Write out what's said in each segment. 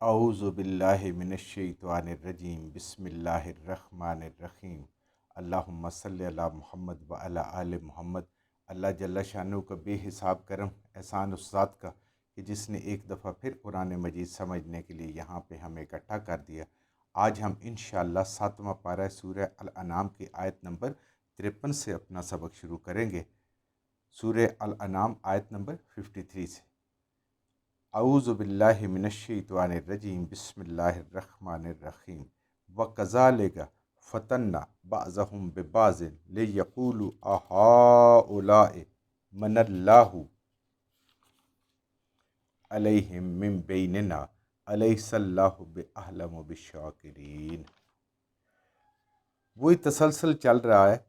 اعوذ باللہ من الشیطان الرجیم بسم اللہ الرحمن الرحیم اللہم صلی علی محمد وعلی آل محمد۔ اللہ جل شانہ کا بے حساب کرم احسان اس ذات کا کہ جس نے ایک دفعہ پھر قرآن مجید سمجھنے کے لیے یہاں پہ ہمیں اکٹھا کر دیا۔ آج ہم انشاءاللہ 7واں پارہ سورہ الانعام کی آیت نمبر 53 سے اپنا سبق شروع کریں گے۔ سورہ الانعام آیت نمبر 53 سے۔ اعوذ باللہ من الشیطان الرجیم بسم اللہ الرحمن الرحیم وَكَذَلِكَ فَتَنَّا بَعْضَهُمْ بِبَعْضٍ لِيَقُولُوا أَهَٰؤُلَاءِ مَنَّ اللَّهُ عَلَيْهِم مِّن بَيْنِنَا أَلَيْسَ اللَّهُ بِأَعْلَمُ بِالشَّاکِرِينَ۔ وہی تسلسل چل رہا ہے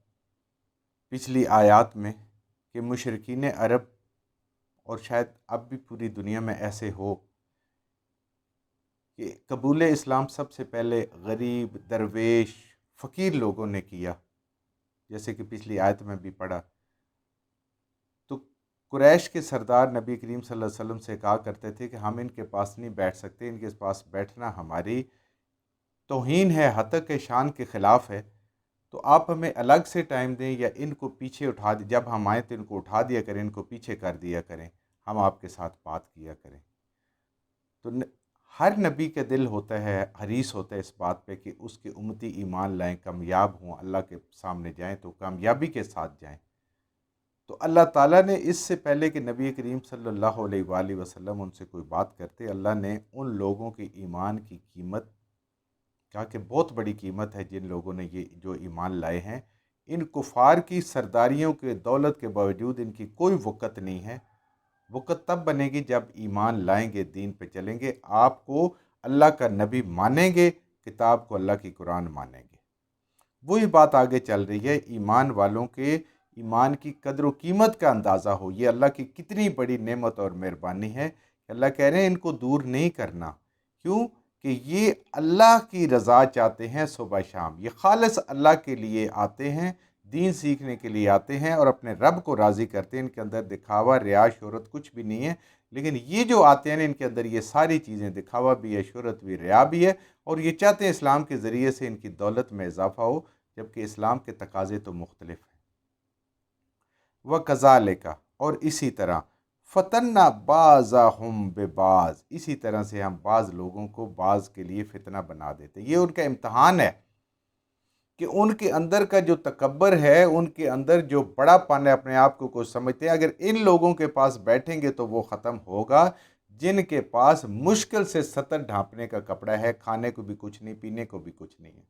پچھلی آیات میں کہ مشرکین عرب، اور شاید اب بھی پوری دنیا میں ایسے ہو، کہ قبول اسلام سب سے پہلے غریب، درویش، فقیر لوگوں نے کیا، جیسے کہ پچھلی آیت میں بھی پڑھا۔ تو قریش کے سردار نبی کریم صلی اللہ علیہ وسلم سے کہا کرتے تھے کہ ہم ان کے پاس نہیں بیٹھ سکتے، ان کے پاس بیٹھنا ہماری توہین ہے، حتق شان کے خلاف ہے، تو آپ ہمیں الگ سے ٹائم دیں یا ان کو پیچھے اٹھا دیں، جب ہم آئیں تو ان کو اٹھا دیا کریں، ان کو پیچھے کر دیا کریں، ہم آپ کے ساتھ بات کیا کریں۔ تو ہر نبی کا دل ہوتا ہے، حریص ہوتا ہے اس بات پہ کہ اس کے امتی ایمان لائیں، کامیاب ہوں، اللہ کے سامنے جائیں تو کامیابی کے ساتھ جائیں۔ تو اللہ تعالیٰ نے اس سے پہلے کہ نبی کریم صلی اللہ علیہ وآلہ وسلم ان سے کوئی بات کرتے، اللہ نے ان لوگوں کے ایمان کی قیمت کہا کہ بہت بڑی قیمت ہے جن لوگوں نے یہ جو ایمان لائے ہیں۔ ان کفار کی سرداریوں کے دولت کے باوجود ان کی کوئی وقت نہیں ہے۔ وقت تب بنے گی جب ایمان لائیں گے، دین پہ چلیں گے، آپ کو اللہ کا نبی مانیں گے، کتاب کو اللہ کی قرآن مانیں گے۔ وہی بات آگے چل رہی ہے، ایمان والوں کے ایمان کی قدر و قیمت کا اندازہ ہو، یہ اللہ کی کتنی بڑی نعمت اور مہربانی ہے کہ اللہ کہہ رہے ہیں ان کو دور نہیں کرنا۔ کیوں؟ کہ یہ اللہ کی رضا چاہتے ہیں صبح شام، یہ خالص اللہ کے لیے آتے ہیں، دین سیکھنے کے لیے آتے ہیں اور اپنے رب کو راضی کرتے ہیں۔ ان کے اندر دکھاوا، ریا، شہرت کچھ بھی نہیں ہے، لیکن یہ جو آتے ہیں ان کے اندر یہ ساری چیزیں، دکھاوا بھی ہے، شہرت بھی، ریا بھی ہے، اور یہ چاہتے ہیں اسلام کے ذریعے سے ان کی دولت میں اضافہ ہو، جبکہ اسلام کے تقاضے تو مختلف ہیں۔ وَكَذَلِكَ، اور اسی طرح، فَتَنَّا بَعْضَهُمْ بِبَعْضٍ، اسی طرح سے ہم بعض لوگوں کو بعض کے لیے فتنہ بنا دیتے۔ یہ ان کا امتحان ہے کہ ان کے اندر کا جو تکبر ہے، ان کے اندر جو بڑا پن ہے، اپنے آپ کو کچھ سمجھتے ہیں، اگر ان لوگوں کے پاس بیٹھیں گے تو وہ ختم ہوگا جن کے پاس مشکل سے سطر ڈھانپنے کا کپڑا ہے، کھانے کو بھی کچھ نہیں، پینے کو بھی کچھ نہیں ہے،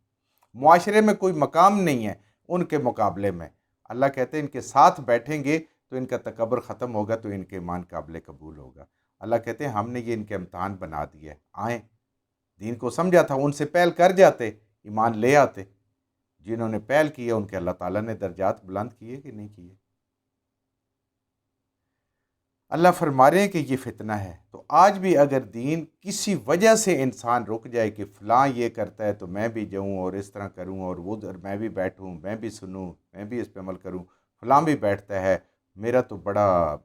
معاشرے میں کوئی مقام نہیں ہے ان کے مقابلے میں۔ اللہ کہتے ہیں ان کے ساتھ بیٹھیں گے تو ان کا تکبر ختم ہوگا، تو ان کے ایمان قابل قبول ہوگا۔ اللہ کہتے ہیں ہم نے یہ ان کے امتحان بنا دیا ہے، آئیں، دین کو سمجھا تھا، ان سے پہل کر جاتے، ایمان لے آتے۔ جنہوں نے پہل کیا ان کے اللہ تعالیٰ نے درجات بلند کیے کہ نہیں کیے؟ اللہ فرما رہے ہیں کہ یہ فتنہ ہے۔ تو آج بھی اگر دین کسی وجہ سے انسان رک جائے کہ فلاں یہ کرتا ہے تو میں بھی جاؤں اور اس طرح کروں، اور وہ میں بھی بیٹھوں، میں بھی سنوں، میں بھی اس پہ عمل کروں، فلاں بھی بیٹھتا ہے، میرا تو بڑا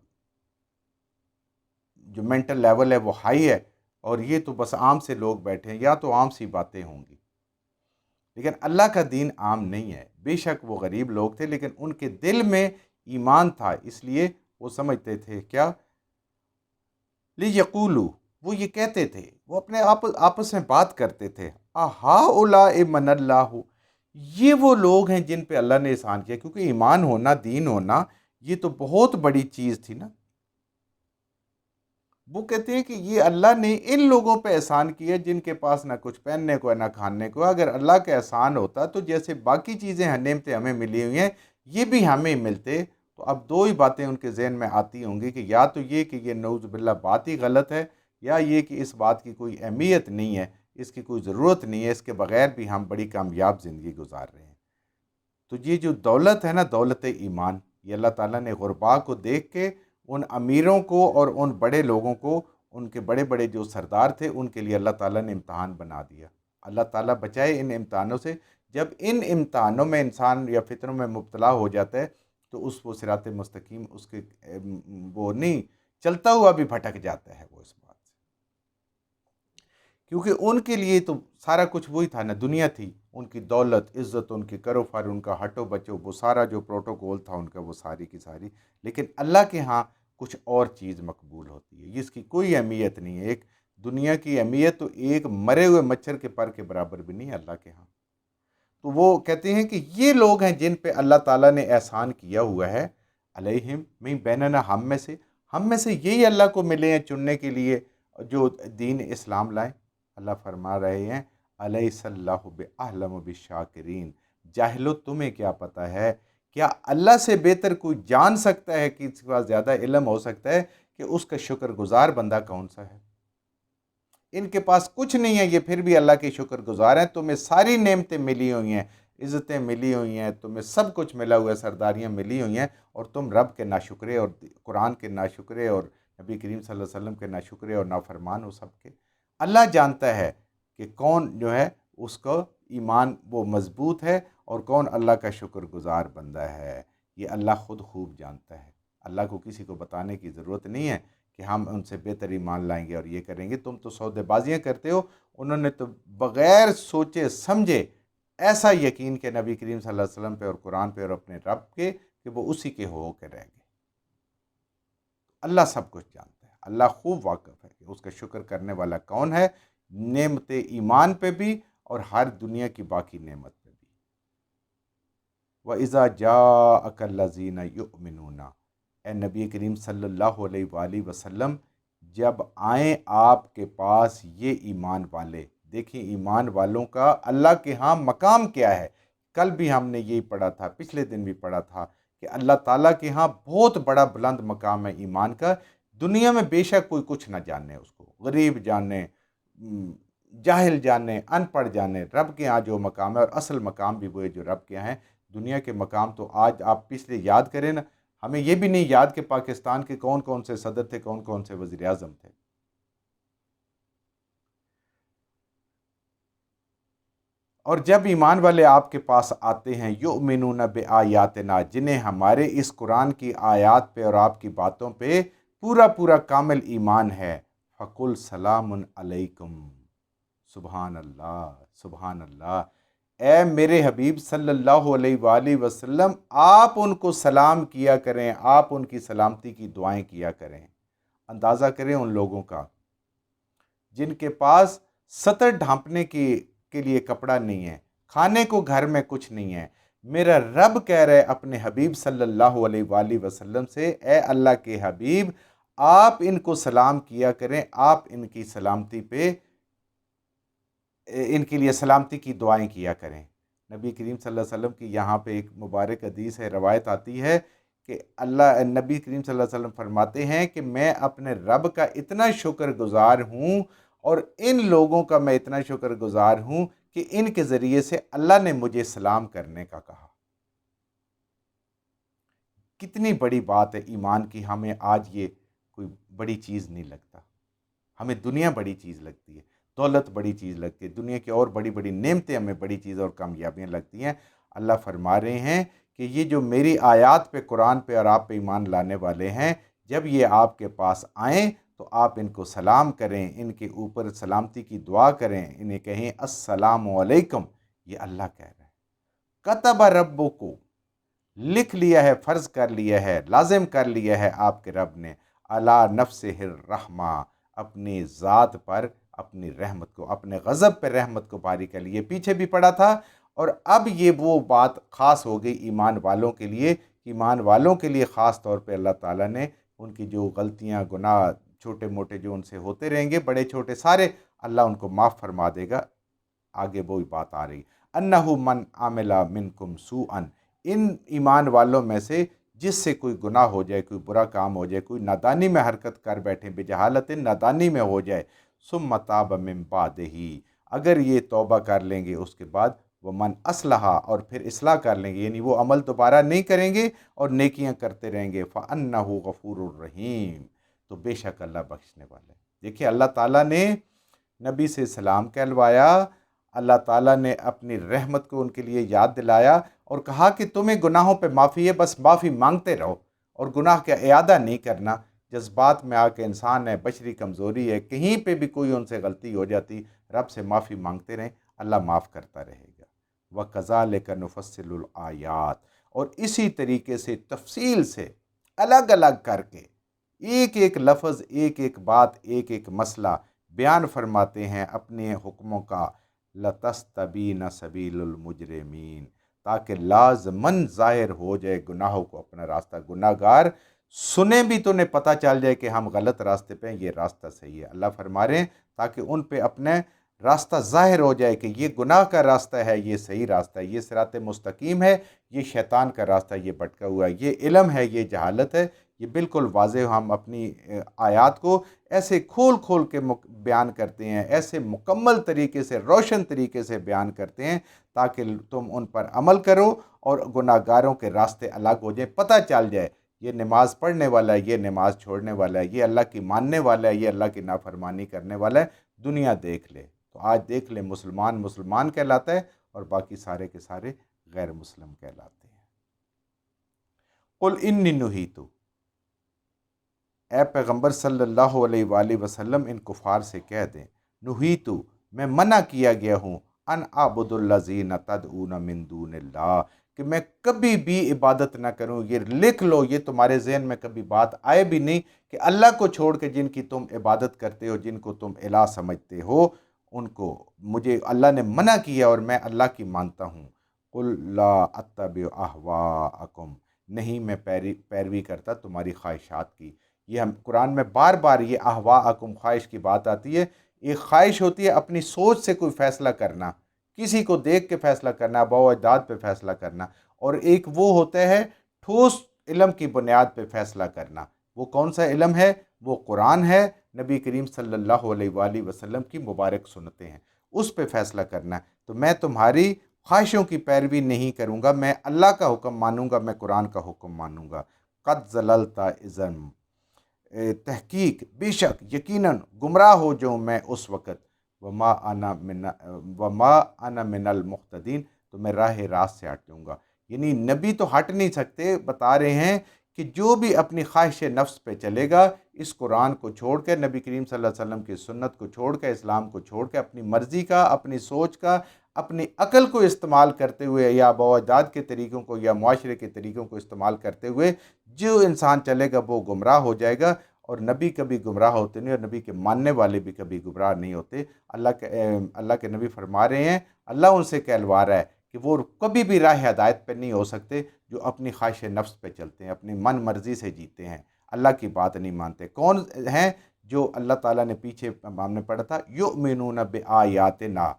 جو مینٹل لیول ہے وہ ہائی ہے، اور یہ تو بس عام سے لوگ بیٹھے ہیں، یا تو عام سی باتیں ہوں گی۔ لیکن اللہ کا دین عام نہیں ہے۔ بے شک وہ غریب لوگ تھے، لیکن ان کے دل میں ایمان تھا، اس لیے وہ سمجھتے تھے کیا، لیقولو، وہ یہ کہتے تھے، وہ اپنے آپس میں بات کرتے تھے، اہؤلاء من اللہ، یہ وہ لوگ ہیں جن پہ اللہ نے احسان کیا، کیونکہ ایمان ہونا، دین ہونا، یہ تو بہت بڑی چیز تھی نا۔ وہ کہتے ہیں کہ یہ اللہ نے ان لوگوں پہ احسان کیا جن کے پاس نہ کچھ پہننے کو ہے نہ کھانے کو۔ اگر اللہ کا احسان ہوتا تو جیسے باقی چیزیں نعمتیں ہمیں ملی ہوئی ہیں یہ بھی ہمیں ملتے۔ تو اب دو ہی باتیں ان کے ذہن میں آتی ہوں گی کہ یا تو یہ کہ یہ نعوذ باللہ بات ہی غلط ہے، یا یہ کہ اس بات کی کوئی اہمیت نہیں ہے، اس کی کوئی ضرورت نہیں ہے، اس کے بغیر بھی ہم بڑی کامیاب زندگی گزار رہے ہیں۔ تو یہ جو دولت ہے نا، دولت ایمان، یہ اللہ تعالیٰ نے غرباء کو دیکھ کے ان امیروں کو اور ان بڑے لوگوں کو، ان کے بڑے بڑے جو سردار تھے، ان کے لیے اللہ تعالیٰ نے امتحان بنا دیا۔ اللہ تعالیٰ بچائے ان امتحانوں سے۔ جب ان امتحانوں میں انسان یا فتنوں میں مبتلا ہو جاتا ہے تو اس وہ صراط مستقیم اس کے وہ نہیں چلتا ہوا بھی بھٹک جاتا ہے وہ اس بات سے۔ کیونکہ ان کے لیے تو سارا کچھ وہی تھا نا، دنیا تھی، ان کی دولت، عزت، ان کی کرو فر، ان کا ہٹو بچو، وہ سارا جو پروٹوکول تھا ان کا، وہ ساری کی ساری. لیکن اللہ کے ہاں کچھ اور چیز مقبول ہوتی ہے، جس کی کوئی اہمیت نہیں ہے. ایک دنیا کی اہمیت تو ایک مرے ہوئے مچھر کے پر کے برابر بھی نہیں ہے اللہ کے ہاں. تو وہ کہتے ہیں کہ یہ لوگ ہیں جن پہ اللہ تعالیٰ نے احسان کیا ہوا ہے. علیہم میں بیننا، ہم میں سے یہی اللہ کو ملے ہیں چننے کے لیے جو دین اسلام لائیں. اللہ فرما رہے ہیں الیس اللہ باعلم بالشاکرین، جاہلو تمہیں کیا پتہ ہے، کیا اللہ سے بہتر کوئی جان سکتا ہے، کہ اس کے پاس زیادہ علم ہو سکتا ہے کہ اس کا شکر گزار بندہ کون سا ہے. ان کے پاس کچھ نہیں ہے، یہ پھر بھی اللہ کے شکر گزار ہیں. تمہیں ساری نعمتیں ملی ہوئی ہیں، عزتیں ملی ہوئی ہیں، تمہیں سب کچھ ملا ہوا ہے، سرداریاں ملی ہوئی ہیں، اور تم رب کے ناشکرے اور قرآن کے ناشکرے اور نبی کریم صلی اللہ علیہ وسلم کے ناشکرے اور نافرمان ہو سب کے. اللہ جانتا ہے کہ کون جو ہے اس کو ایمان وہ مضبوط ہے اور کون اللہ کا شکر گزار بندہ ہے. یہ اللہ خود خوب جانتا ہے. اللہ کو کسی کو بتانے کی ضرورت نہیں ہے کہ ہم ان سے بہتر ایمان لائیں گے اور یہ کریں گے. تم تو سودے بازیاں کرتے ہو. انہوں نے تو بغیر سوچے سمجھے ایسا یقین کہ نبی کریم صلی اللہ علیہ وسلم پہ اور قرآن پہ اور اپنے رب کے، کہ وہ اسی کے ہو کے رہ گئے. اللہ سب کچھ جانتا ہے. اللہ خوب واقف ہے کہ اس کا شکر کرنے والا کون ہے، نعمت ایمان پہ بھی اور ہر دنیا کی باقی نعمت پہ بھی. وَإِذَا جَاءَكَ الَّذِينَ يُؤْمِنُونَ، اے نبی کریم صلی اللہ علیہ وآلہ وسلم، جب آئیں آپ کے پاس یہ ایمان والے. دیکھیں ایمان والوں کا اللہ کے ہاں مقام کیا ہے. کل بھی ہم نے یہی پڑھا تھا، پچھلے دن بھی پڑھا تھا کہ اللہ تعالیٰ کے ہاں بہت بڑا بلند مقام ہے ایمان کا. دنیا میں بے شک کوئی کچھ نہ جانے، اس کو غریب جانے، جاہل جانے، ان پڑھ جانے، رب کے ہاں جو مقام ہے، اور اصل مقام بھی وہ ہے جو رب کے ہاں ہے. دنیا کے مقام تو آج آپ پچھلے یاد کریں نا، ہمیں یہ بھی نہیں یاد کہ پاکستان کے کون کون سے صدر تھے، کون کون سے وزیر اعظم تھے. اور جب ایمان والے آپ کے پاس آتے ہیں، یؤمنون بآیاتنا، جنہیں ہمارے اس قرآن کی آیات پہ اور آپ کی باتوں پہ پورا پورا کامل ایمان ہے. فقل سلام علیکم. سبحان اللہ، سبحان اللہ. اے میرے حبیب صلی اللہ علیہ وآلہ وسلم، آپ ان کو سلام کیا کریں، آپ ان کی سلامتی کی دعائیں کیا کریں. اندازہ کریں ان لوگوں کا جن کے پاس سطر ڈھانپنے کے لیے کپڑا نہیں ہے، کھانے کو گھر میں کچھ نہیں ہے. میرا رب کہہ رہے اپنے حبیب صلی اللہ علیہ وآلہ وسلم سے، اے اللہ کے حبیب، آپ ان کو سلام کیا کریں، آپ ان کی سلامتی پہ، ان کے لیے سلامتی کی دعائیں کیا کریں. نبی کریم صلی اللہ علیہ وسلم کی یہاں پہ ایک مبارک حدیث ہے، روایت آتی ہے کہ نبی کریم صلی اللہ علیہ وسلم فرماتے ہیں کہ میں اپنے رب کا اتنا شکر گزار ہوں، اور ان لوگوں کا میں اتنا شکر گزار ہوں کہ ان کے ذریعے سے اللہ نے مجھے سلام کرنے کا کہا. کتنی بڑی بات ہے ایمان کی. ہمیں آج یہ کوئی بڑی چیز نہیں لگتا. ہمیں دنیا بڑی چیز لگتی ہے، دولت بڑی چیز لگتی ہے، دنیا کی اور بڑی بڑی نعمتیں ہمیں بڑی چیز اور کامیابیاں لگتی ہیں. اللہ فرما رہے ہیں کہ یہ جو میری آیات پہ، قرآن پہ اور آپ پہ ایمان لانے والے ہیں، جب یہ آپ کے پاس آئیں تو آپ ان کو سلام کریں، ان کے اوپر سلامتی کی دعا کریں، انہیں کہیں السلام علیکم. یہ اللہ کہہ رہا ہے. کتب ربکم، لکھ لیا ہے، فرض کر لیا ہے، لازم کر لیا ہے آپ کے رب نے، علی نفسہ الرحمہ، اپنی ذات پر اپنی رحمت کو، اپنے غضب پہ رحمت کو باری کر لی. پیچھے بھی پڑا تھا، اور اب یہ وہ بات خاص ہو گئی ایمان والوں کے لیے. ایمان والوں کے لیے خاص طور پہ اللہ تعالیٰ نے ان کی جو غلطیاں، گناہ چھوٹے موٹے جو ان سے ہوتے رہیں گے، بڑے چھوٹے سارے، اللہ ان کو معاف فرما دے گا. آگے وہی بات آ رہی، انہ من عمل منکم سوءا، ان ایمان والوں میں سے جس سے کوئی گناہ ہو جائے، کوئی برا کام ہو جائے، کوئی نادانی میں حرکت کر بیٹھے، بجہالت نادانی میں ہو جائے، ثم تاب من بعدہ، اگر یہ توبہ کر لیں گے اس کے بعد، وہ من اصلح، اور پھر اصلاح کر لیں گے، یعنی وہ عمل دوبارہ نہیں کریں گے اور نیکیاں کرتے رہیں گے، فَأَنَّهُ غَفُورٌ الرحیم، تو بے شک اللہ بخشنے والے. دیکھیں اللہ تعالیٰ نے نبی سے سلام کہلوایا، اللہ تعالیٰ نے اپنی رحمت کو ان کے لیے یاد دلایا اور کہا کہ تمہیں گناہوں پہ معافی ہے، بس معافی مانگتے رہو اور گناہ کا اعادہ نہیں کرنا. جذبات میں آ کے انسان ہے، بشری کمزوری ہے، کہیں پہ بھی کوئی ان سے غلطی ہو جاتی، رب سے معافی مانگتے رہیں، اللہ معاف کرتا رہے گا۔ وَكَذَلِكَ نُفَصِّلُ الْآيَاتِ، اور اسی طریقے سے تفصیل سے الگ الگ کر کے ایک ایک لفظ، ایک ایک بات، ایک ایک مسئلہ بیان فرماتے ہیں اپنے حکموں کا۔ لَتَسْتَبِينَ سَبِيلُ الْمُجْرِمِينَ، تاکہ لازماً ظاہر ہو جائے گناہوں کو اپنا راستہ، گناہ گار سنیں بھی تو انہیں پتہ چل جائے کہ ہم غلط راستے پہ ہیں، یہ راستہ صحیح ہے۔ اللہ فرما رہے ہیں تاکہ ان پہ اپنے راستہ ظاہر ہو جائے کہ یہ گناہ کا راستہ ہے، یہ صحیح راستہ ہے، یہ صراط مستقیم ہے، یہ شیطان کا راستہ، یہ بھٹکا ہوا ہے، یہ علم ہے، یہ جہالت ہے۔ یہ بالکل واضح ہم اپنی آیات کو ایسے کھول کھول کے بیان کرتے ہیں، ایسے مکمل طریقے سے، روشن طریقے سے بیان کرتے ہیں تاکہ تم ان پر عمل کرو اور گناہ گاروں کے راستے الگ ہو جائیں، پتہ چل جائے یہ نماز پڑھنے والا ہے، یہ نماز چھوڑنے والا ہے، یہ اللہ کی ماننے والا ہے، یہ اللہ کی نافرمانی کرنے والا ہے۔ دنیا دیکھ لے تو آج دیکھ لیں، مسلمان مسلمان کہلاتا ہے اور باقی سارے کے سارے غیر مسلم کہلاتے ہیں۔ قل انی نہیت، اے پیغمبر صلی اللہ علیہ وآلہ وسلم ان کفار سے کہہ دیں، نہیت، میں منع کیا گیا ہوں، ان اعبد الذین تدعون من دون اللہ، کہ میں کبھی بھی عبادت نہ کروں۔ یہ لکھ لو، یہ تمہارے ذہن میں کبھی بات آئے بھی نہیں کہ اللہ کو چھوڑ کے جن کی تم عبادت کرتے ہو، جن کو تم الہ سمجھتے ہو، ان کو مجھے اللہ نے منع کیا اور میں اللہ کی مانتا ہوں۔ قل لا اتبع اہواءکم، نہیں میں پیروی کرتا تمہاری خواہشات کی۔ یہ ہم قرآن میں بار بار یہ اہواءکم، خواہش کی بات آتی ہے۔ ایک خواہش ہوتی ہے اپنی سوچ سے کوئی فیصلہ کرنا، کسی کو دیکھ کے فیصلہ کرنا، آباء و اجداد پہ فیصلہ کرنا، اور ایک وہ ہوتا ہے ٹھوس علم کی بنیاد پہ فیصلہ کرنا۔ وہ کون سا علم ہے؟ وہ قرآن ہے، نبی کریم صلی اللہ علیہ وآلہ وسلم کی مبارک سنتیں ہیں، اس پہ فیصلہ کرنا ہے۔ تو میں تمہاری خواہشوں کی پیروی نہیں کروں گا، میں اللہ کا حکم مانوں گا، میں قرآن کا حکم مانوں گا۔ قد ضللت اذا، تحقیق، بے شک، یقیناً گمراہ ہو جاؤں میں اس وقت۔ وما انا من المہتدین، تو میں راہ راست سے ہٹ جاؤں گا۔ یعنی نبی تو ہٹ نہیں سکتے، بتا رہے ہیں کہ جو بھی اپنی خواہش نفس پہ چلے گا، اس قرآن کو چھوڑ کے، نبی کریم صلی اللہ علیہ وسلم کی سنت کو چھوڑ کے، اسلام کو چھوڑ کے، اپنی مرضی کا، اپنی سوچ کا، اپنی عقل کو استعمال کرتے ہوئے، یا آباء و اجداد کے طریقوں کو یا معاشرے کے طریقوں کو استعمال کرتے ہوئے جو انسان چلے گا وہ گمراہ ہو جائے گا۔ اور نبی کبھی گمراہ ہوتے نہیں، اور نبی کے ماننے والے بھی کبھی گمراہ نہیں ہوتے۔ اللہ کے نبی فرما رہے ہیں، اللہ ان سے کہلوا رہا ہے کہ وہ کبھی بھی راہ ہدایت پہ نہیں ہو سکتے جو اپنی خواہش نفس پہ چلتے ہیں، اپنی من مرضی سے جیتے ہیں، اللہ کی بات نہیں مانتے۔ کون ہیں؟ جو اللہ تعالیٰ نے پیچھے ہم نے پڑھا تھا، یؤمنون بآیاتنا،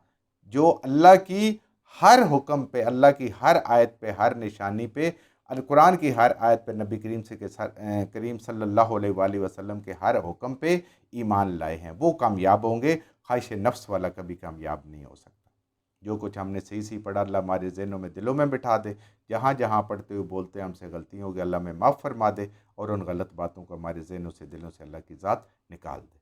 جو اللہ کی ہر حکم پہ، اللہ کی ہر آیت پہ، ہر نشانی پہ، القرآن کی ہر آیت پہ، نبی کریم صلی اللہ علیہ وآلہ وسلم کے ہر حکم پہ ایمان لائے ہیں، وہ کامیاب ہوں گے۔ خواہش نفس والا کبھی کامیاب نہیں ہو سکتا۔ جو کچھ ہم نے صحیح صحیح پڑھا، اللہ ہمارے ذہنوں میں، دلوں میں بٹھا دے۔ جہاں جہاں پڑھتے ہوئے بولتے ہیں ہم سے غلطی ہوگی، اللہ میں معاف فرما دے، اور ان غلط باتوں کو ہمارے ذہنوں سے، دلوں سے اللہ کی ذات نکال دے۔